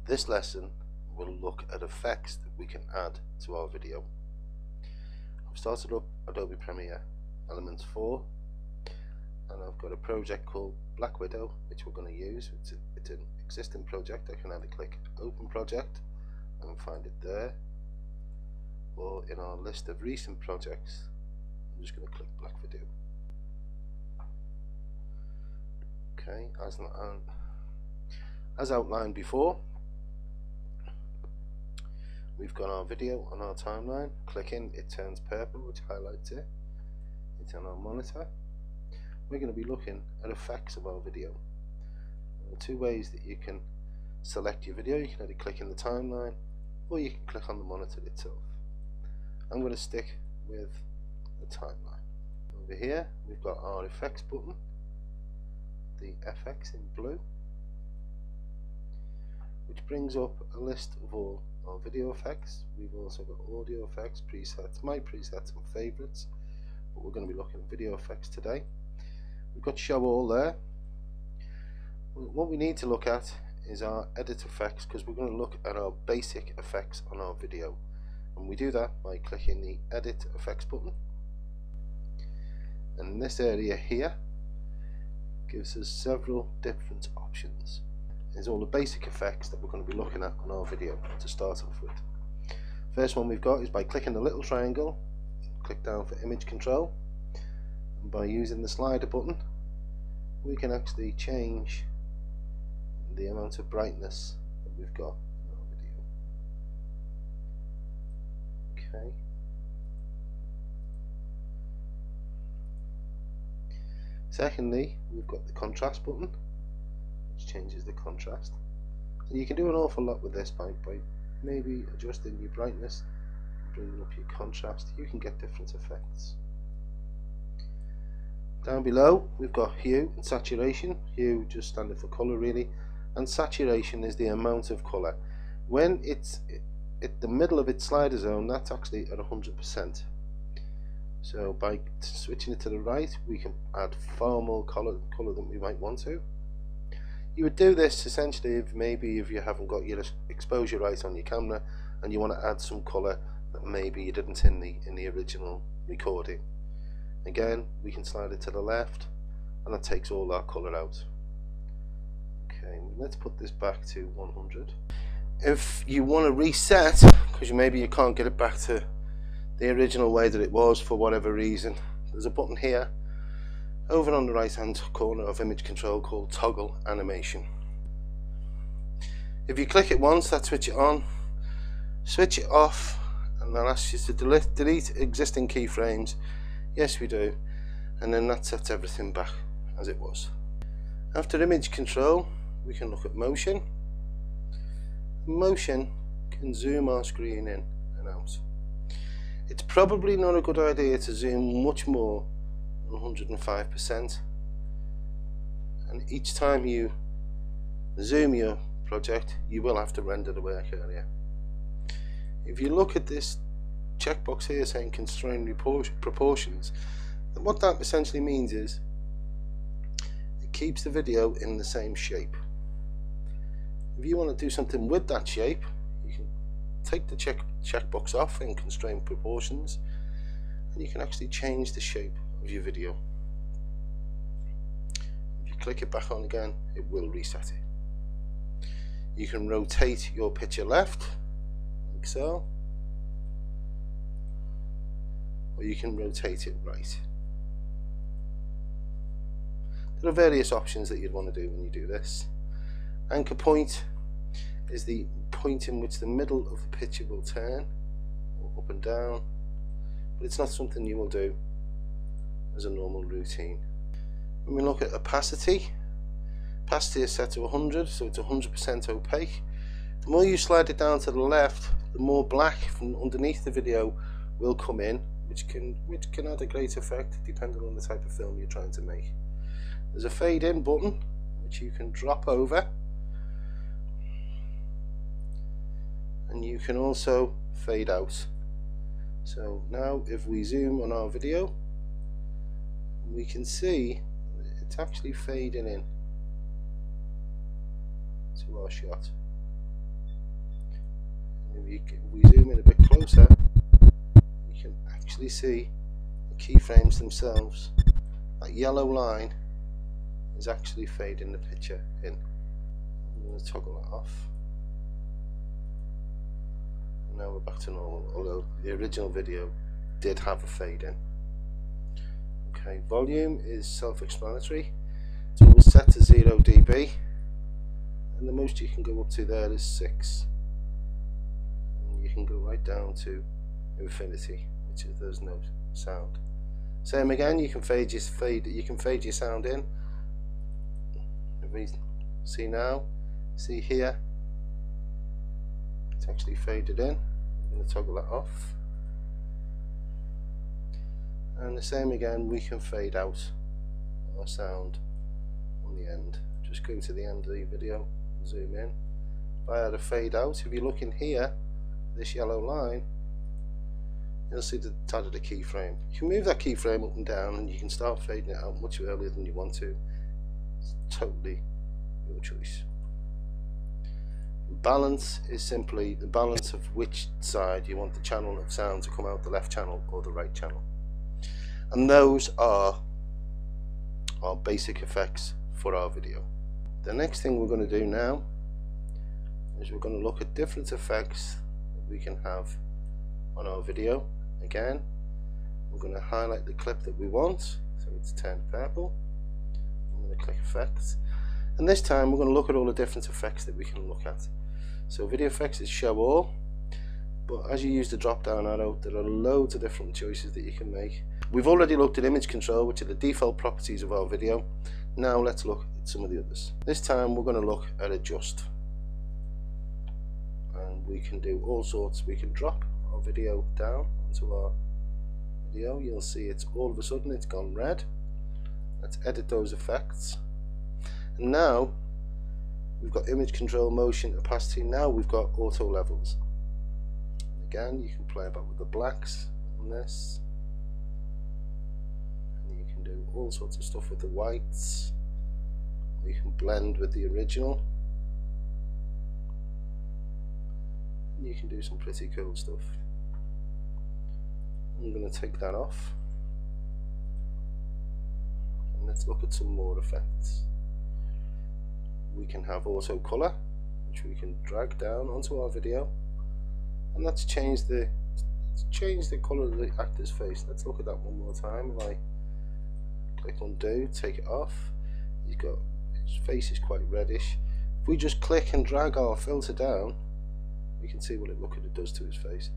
This lesson will look at effects that we can add to our video. I've started up Adobe Premiere Elements 4 and I've got a project called Black Widow which we're going to use. It's an existing project. I can either click Open Project and find it there, or in our list of recent projects I'm just going to click Black Widow. Okay, as outlined before, we've got our video on our timeline. Clicking, it turns purple, which highlights it. It's on our monitor. We're going to be looking at effects of our video. There are two ways that you can select your video. You can either click in the timeline or you can click on the monitor itself. I'm going to stick with the timeline. Over here we've got our effects button, the FX in blue, which brings up a list of all our video effects. We've also got audio effects, presets, my presets and favorites, but we're going to be looking at video effects today. We've got show all there. What we need to look at is our edit effects, because we're going to look at our basic effects on our video, and we do that by clicking the edit effects button, and this area here gives us several different options. Is all the basic effects that we're going to be looking at on our video to start off with. First one we've got is by clicking the little triangle, click down for image control, and by using the slider button we can actually change the amount of brightness that we've got in our video. Okay. Secondly, we've got the contrast button, which changes the contrast, and you can do an awful lot with this by maybe adjusting your brightness, bringing up your contrast. You can get different effects. Down below we've got hue and saturation. Hue just standing for colour really, and saturation is the amount of colour. When it's at the middle of its slider zone, that's actually at 100%. So by switching it to the right we can add far more colour than we might want to. You would do this essentially if you haven't got your exposure right on your camera and you want to add some colour that maybe you didn't in the original recording. Again, we can slide it to the left and that takes all our colour out. Okay, let's put this back to 100. If you want to reset, because maybe you can't get it back to the original way that it was for whatever reason, there's a button here over on the right hand corner of image control called toggle animation. If you click it once, that switch it on. Switch it off and that asks you to delete existing keyframes. Yes we do, and then that sets everything back as it was. After image control we can look at motion. Motion can zoom our screen in and out. It's probably not a good idea to zoom much more than 105%, and each time you zoom your project you will have to render the work area. If you look at this checkbox here saying constrain proportions, then what that essentially means is it keeps the video in the same shape. If you want to do something with that shape, you can take the checkbox off in constrain proportions and you can actually change the shape of your video. If you click it back on again, it will reset it. You can rotate your picture left like so, or you can rotate it right. There are various options that you'd want to do when you do this. Anchor point is the point in which the middle of the picture will turn, or up and down, but it's not something you will do as a normal routine. When we look at opacity, opacity is set to 100, so it's 100% opaque. The more you slide it down to the left, the more black from underneath the video will come in, which can add a great effect depending on the type of film you're trying to make. There's a fade in button which you can drop over, and you can also fade out. So now if we zoom on our video, we can see it's actually fading in to our shot. If we zoom in a bit closer, you can actually see the keyframes themselves. That yellow line is actually fading the picture in. I'm going to toggle that off. And now we're back to normal, although the original video did have a fade in. Okay, volume is self-explanatory. It's always set to 0 dB, and the most you can go up to there is 6. And you can go right down to infinity, which is there's no sound. Same again, you can fade your sound in. If we see now, see here, it's actually faded in. I'm going to toggle that off. And the same again, we can fade out our sound on the end. Just go to the end of the video, zoom in. If I had a fade out, if you look in here, this yellow line, you'll see the tad of the keyframe. You can move that keyframe up and down, and you can start fading it out much earlier than you want to. It's totally your choice. Balance is simply the balance of which side you want the channel of sound to come out, the left channel or the right channel. And those are our basic effects for our video. The next thing we're going to do now is we're going to look at different effects that we can have on our video. Again, we're going to highlight the clip that we want, so it's turned purple. I'm going to click effects, and this time we're going to look at all the different effects that we can look at. So video effects is show all, but as you use the drop down arrow, there are loads of different choices that you can make. We've already looked at image control, which are the default properties of our video. Now let's look at some of the others. This time we're going to look at adjust, and we can do all sorts. We can drop our video down onto our video. You'll see it's all of a sudden it's gone red. Let's edit those effects, and now we've got image control, motion, opacity. Now we've got auto levels. And again, you can play about with the blacks on this. Do all sorts of stuff with the whites. You can blend with the original, and you can do some pretty cool stuff. I'm going to take that off, and let's look at some more effects. We can have auto color, which we can drag down onto our video, and let's change the color of the actor's face. Let's look at that one more time. If I click undo, take it off, his face is quite reddish. If we just click and drag our filter down, we can see what it does to his face.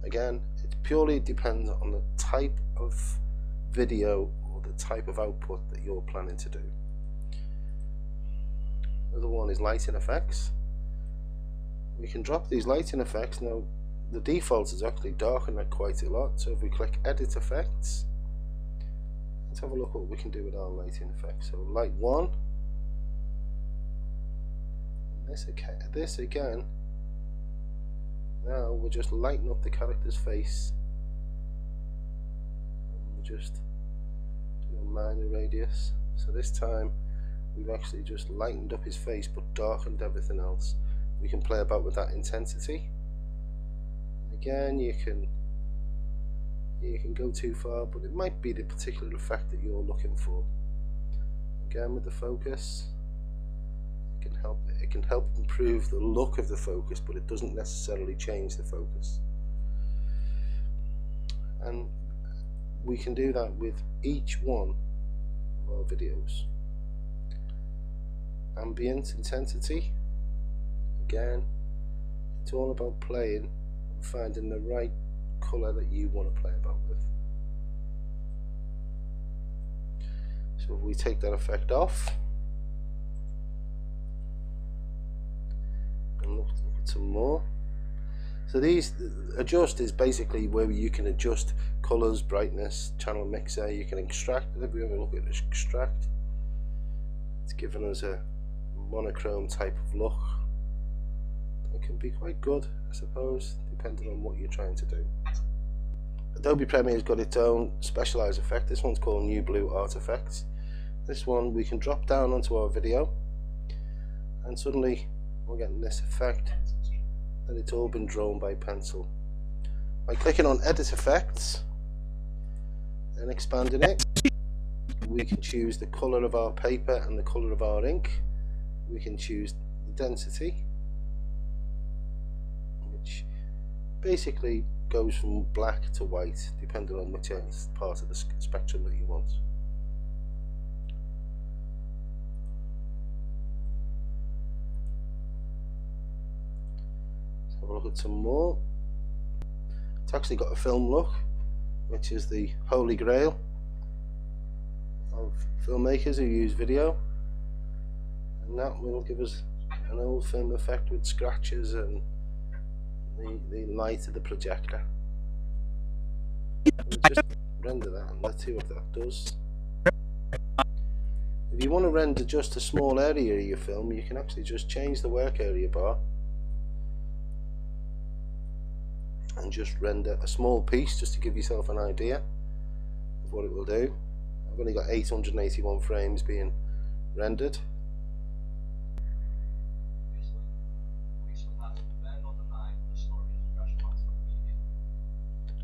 Again, it purely depends on the type of video or the type of output that you're planning to do. Another one is lighting effects. We can drop these lighting effects. Now the default is actually darken that quite a lot, so if we click edit effects, let's have a look at what we can do with our lighting effects. So light 1, and this again, now we're just lighting up the character's face, and we'll just do a minor radius. So this time we've actually just lightened up his face but darkened everything else. We can play about with that intensity, and again you can go too far, but it might be the particular effect that you're looking for. Again, with the focus, it can help improve the look of the focus, but it doesn't necessarily change the focus. And we can do that with each one of our videos. Ambient intensity, again, it's all about playing and finding the right colour that you want to play about with. So if we take that effect off and look at some more. So these adjust is basically where you can adjust colours, brightness, channel mixer. You can extract. If we have a look at extract, it's given us a monochrome type of look. It can be quite good, I suppose, depending on what you're trying to do. Adobe Premiere's got its own specialized effect. This one's called New Blue Artifacts. This one we can drop down onto our video, and suddenly we're getting this effect that it's all been drawn by pencil. By clicking on Edit Effects and expanding it, we can choose the colour of our paper and the colour of our ink. We can choose the density, which basically goes from black to white depending on which part of the spectrum that you want. Let's have a look at some more. It's actually got a film look, which is the holy grail of filmmakers who use video, and that will give us an old film effect with scratches and the light of the projector. We'll just render that and let's see what that does. If you want to render just a small area of your film, you can actually just change the work area bar and just render a small piece, just to give yourself an idea of what it will do. I've only got 881 frames being rendered.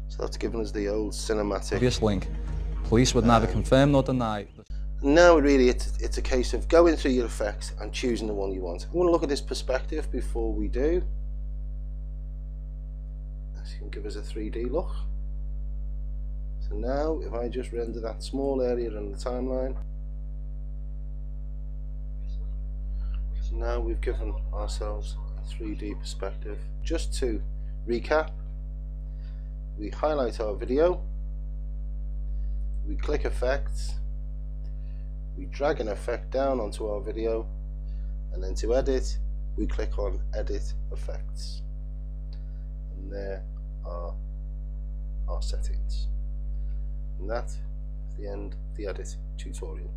So that's given us the old cinematic. Previous link. Police would neither confirm nor deny. Now really it's a case of going through your effects and choosing the one you want. I want to look at this perspective before we do. This can give us a 3D look. So now if I just render that small area in the timeline, so now we've given ourselves a 3D perspective. Just to recap, we highlight our video, we click effects, we drag an effect down onto our video, and then to edit we click on edit effects, and there are our settings. And that is the end of the edit tutorial.